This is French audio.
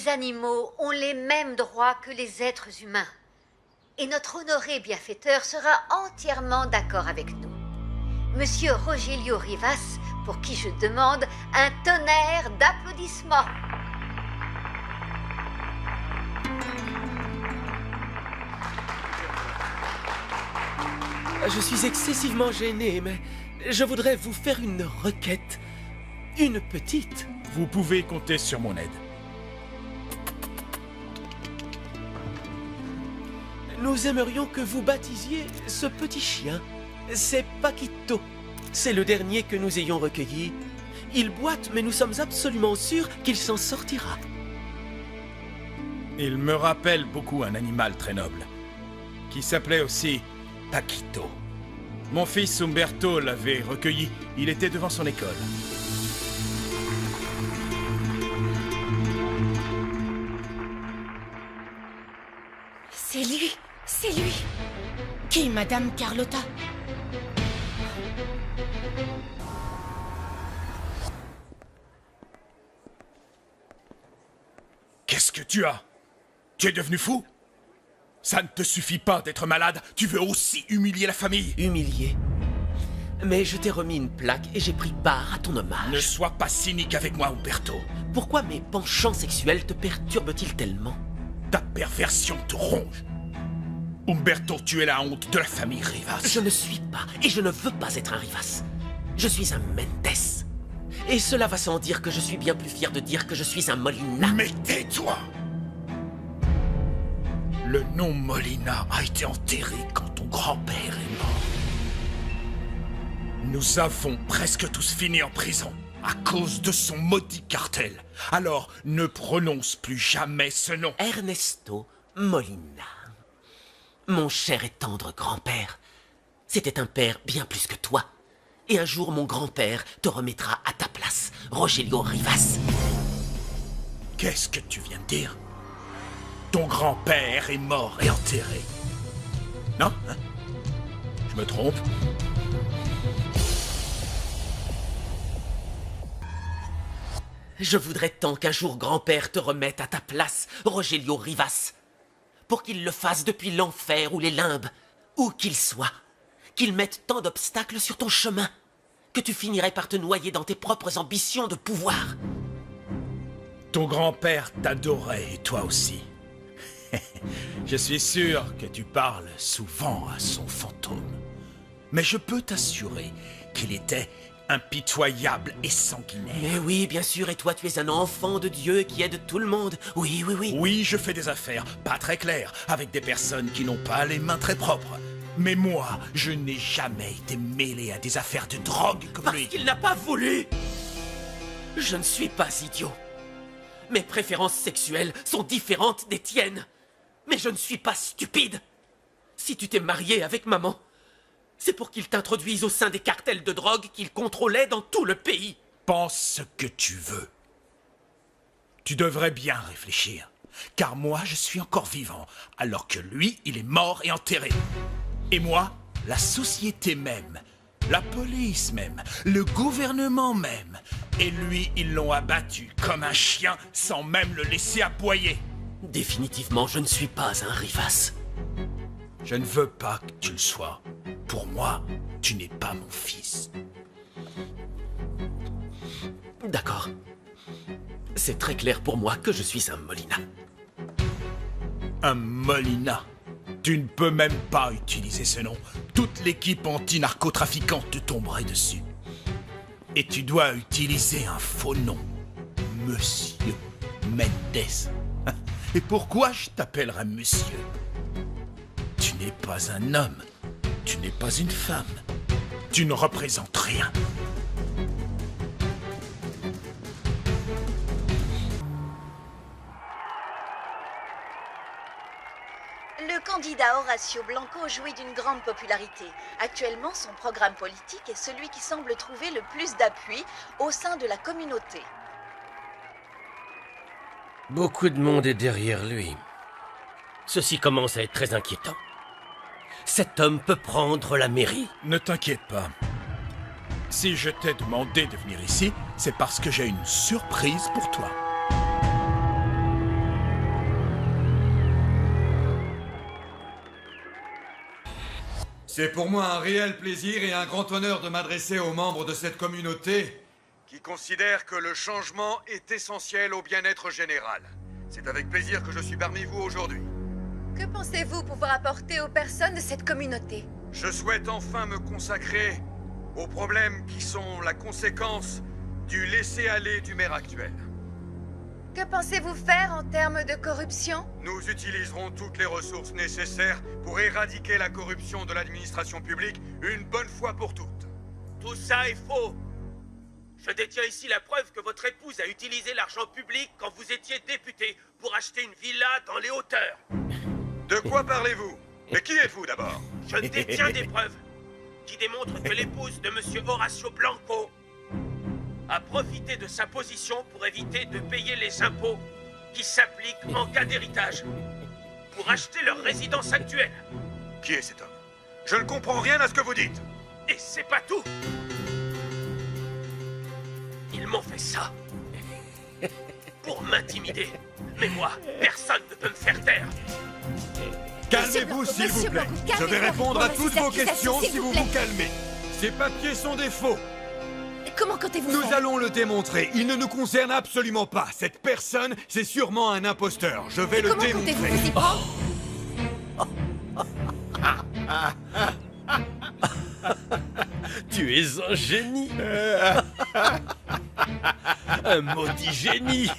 animaux ont les mêmes droits que les êtres humains. Et notre honoré bienfaiteur sera entièrement d'accord avec nous. Monsieur Rogelio Rivas, pour qui je demande un tonnerre d'applaudissements. Je suis excessivement gêné, mais je voudrais vous faire une requête. Une petite. Vous pouvez compter sur mon aide. Nous aimerions que vous baptisiez ce petit chien. C'est Paquito. C'est le dernier que nous ayons recueilli. Il boite, mais nous sommes absolument sûrs qu'il s'en sortira. Il me rappelle beaucoup un animal très noble, qui s'appelait aussi Paquito. Mon fils Umberto l'avait recueilli. Il était devant son école. C'est lui! C'est lui! Qui, Madame Carlotta? Qu'est-ce que tu as? Tu es devenu fou? Ça ne te suffit pas d'être malade, tu veux aussi humilier la famille? Humilié. Mais je t'ai remis une plaque et j'ai pris part à ton hommage. Ne sois pas cynique avec moi, Umberto. Pourquoi mes penchants sexuels te perturbent-ils tellement? Ta perversion te ronge. Umberto, tu es la honte de la famille Rivas. Je ne suis pas, et je ne veux pas être un Rivas. Je suis un Mendes. Et cela va sans dire que je suis bien plus fier de dire que je suis un Molina. Mais tais-toi! Le nom Molina a été enterré quand ton grand-père est mort. Nous avons presque tous fini en prison à cause de son maudit cartel. Alors, ne prononce plus jamais ce nom. Ernesto Molina. Mon cher et tendre grand-père. C'était un père bien plus que toi. Et un jour, mon grand-père te remettra à ta place, Rogelio Rivas. Qu'est-ce que tu viens de dire? Ton grand-père est mort et enterré. Non, hein? Je me trompe? Je voudrais tant qu'un jour grand-père te remette à ta place, Rogelio Rivas. Pour qu'il le fasse depuis l'enfer ou les limbes, où qu'il soit. Qu'il mette tant d'obstacles sur ton chemin, que tu finirais par te noyer dans tes propres ambitions de pouvoir. Ton grand-père t'adorait, et toi aussi. Je suis sûr que tu parles souvent à son fantôme. Mais je peux t'assurer qu'il était impitoyable et sanguinaire. Mais oui, bien sûr, et toi tu es un enfant de Dieu qui aide tout le monde. Oui, oui, oui. Oui, je fais des affaires pas très claires, avec des personnes qui n'ont pas les mains très propres. Mais moi, je n'ai jamais été mêlé à des affaires de drogue comme lui. Parce qu'il n'a pas voulu. Je ne suis pas idiot. Mes préférences sexuelles sont différentes des tiennes. Mais je ne suis pas stupide. Si tu t'es marié avec maman, c'est pour qu'il t'introduise au sein des cartels de drogue qu'il contrôlait dans tout le pays. Pense ce que tu veux. Tu devrais bien réfléchir. Car moi, je suis encore vivant, alors que lui, il est mort et enterré. Et moi, la société même, la police même, le gouvernement même. Et lui, ils l'ont abattu comme un chien sans même le laisser aboyer. Définitivement, je ne suis pas un Rivas. Je ne veux pas que tu le sois. Pour moi, tu n'es pas mon fils. D'accord. C'est très clair pour moi que je suis un Molina. Un Molina. Tu ne peux même pas utiliser ce nom. Toute l'équipe anti-narcotrafiquante te tomberait dessus. Et tu dois utiliser un faux nom. Monsieur Mendes. Et pourquoi je t'appellerais monsieur? Tu n'es pas un homme. Tu n'es pas une femme. Tu ne représentes rien. Le candidat Horacio Blanco jouit d'une grande popularité. Actuellement, son programme politique est celui qui semble trouver le plus d'appui au sein de la communauté. Beaucoup de monde est derrière lui. Ceci commence à être très inquiétant. Cet homme peut prendre la mairie. Ne t'inquiète pas. Si je t'ai demandé de venir ici, c'est parce que j'ai une surprise pour toi. C'est pour moi un réel plaisir et un grand honneur de m'adresser aux membres de cette communauté qui considèrent que le changement est essentiel au bien-être général. C'est avec plaisir que je suis parmi vous aujourd'hui. Que pensez-vous pouvoir apporter aux personnes de cette communauté? Je souhaite enfin me consacrer aux problèmes qui sont la conséquence du laisser-aller du maire actuel. Que pensez-vous faire en termes de corruption? Nous utiliserons toutes les ressources nécessaires pour éradiquer la corruption de l'administration publique une bonne fois pour toutes. Tout ça est faux. Je détiens ici la preuve que votre épouse a utilisé l'argent public quand vous étiez député pour acheter une villa dans les hauteurs. De quoi parlez-vous? Mais qui êtes-vous d'abord? Je détiens des preuves qui démontrent que l'épouse de Monsieur Horacio Blanco a profité de sa position pour éviter de payer les impôts qui s'appliquent en cas d'héritage pour acheter leur résidence actuelle. Qui est cet homme? Je ne comprends rien à ce que vous dites. Et c'est pas tout. Ils m'ont fait ça pour m'intimider. Mais moi, personne ne peut me faire taire. Calmez-vous, s'il vous plaît. Je vais répondre à toutes vos questions si vous vous calmez. Ces papiers sont des faux. Comment comptez-vous Nous faire? allons le démontrer. Il ne nous concerne absolument pas. Cette personne, c'est sûrement un imposteur. Je vais le Comment démontrer. comptez-vous vous y prendre? Tu es un génie. Un maudit génie.